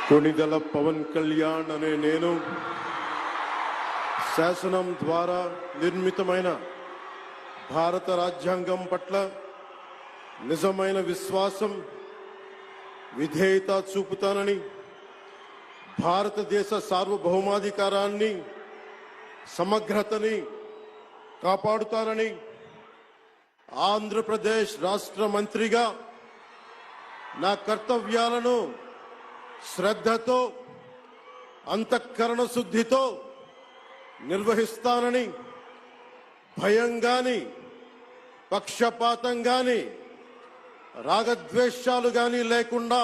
కొణిదెల పవన్ కళ్యాణ్ అనే నేను శాసనం ద్వారా నిర్మితమైన భారత రాజ్యాంగం పట్ల నిజమైన విశ్వాసం విధేయత చూపుతానని భారతదేశ సార్వభౌమాధికారాన్ని సమగ్రతని కాపాడుతానని ఆంధ్రప్రదేశ్ రాష్ట్ర మంత్రిగా నా కర్తవ్యాలను శ్రద్ధతో అంతఃకరణ శుద్ధితో నిర్వహిస్తానని భయం గాని పక్షపాతం గాని రాగద్వేషాలు గాని లేకుండా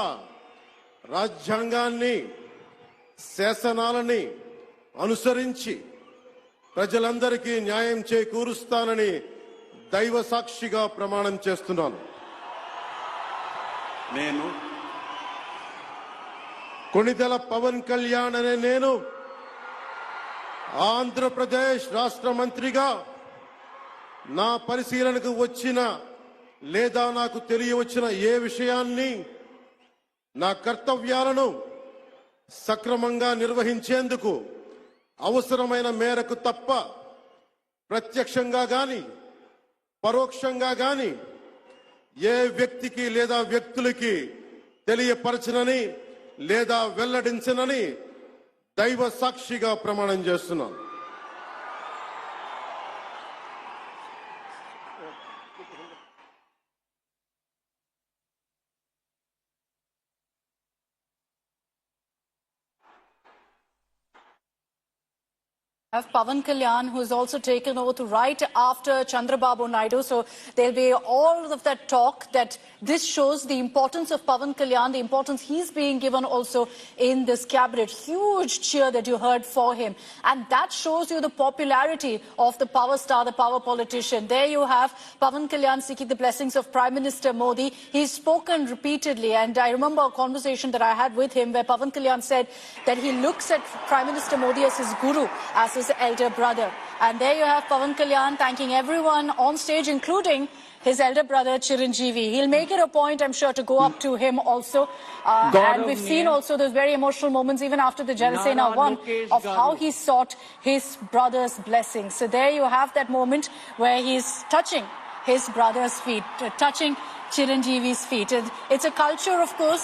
రాజ్యాంగాన్ని శాసనాలని అనుసరించి ప్రజలందరికీ న్యాయం చేకూరుస్తానని దైవ సాక్షిగా ప్రమాణం చేస్తున్నాను. నేను కొణిదెల పవన్ కళ్యాణ్ అనే నేను ఆంధ్రప్రదేశ్ రాష్ట్ర మంత్రిగా నా పరిశీలనకు వచ్చిన లేదా నాకు తెలియవచ్చిన ఏ విషయాన్ని నా కర్తవ్యాలను సక్రమంగా నిర్వహించేందుకు అవసరమైన మేరకు తప్ప ప్రత్యక్షంగా గాని పరోక్షంగా గాని ఏ వ్యక్తికి లేదా వ్యక్తులకి తెలియపరచనని లేదా వెల్లడించనని దైవ సాక్షిగా ప్రమాణం చేస్తున్నాను. Pavan Kalyan, who has also taken oath right after Chandrababu Naidu. So there'll be all of that talk that this shows the importance of Pavan Kalyan, the importance he's being given also in this cabinet. Huge cheer that you heard for him. And that shows you the popularity of the power star, the power politician. There you have Pavan Kalyan seeking the blessings of Prime Minister Modi. He's spoken repeatedly. And I remember a conversation that I had with him where Pavan Kalyan said that he looks at Prime Minister Modi as his guru, as his elder brother. And there you have Pavan Kalyan thanking everyone on stage, including his elder brother Chiranjeevi. He'll make it a point, I'm sure, to go up to him also. And we've seen also those very emotional moments even after the Janasena won of how he sought his brother's blessings. So there you have that moment where he's touching his brother's feet, touching Chiranjeevi's feet. It's a culture, of course.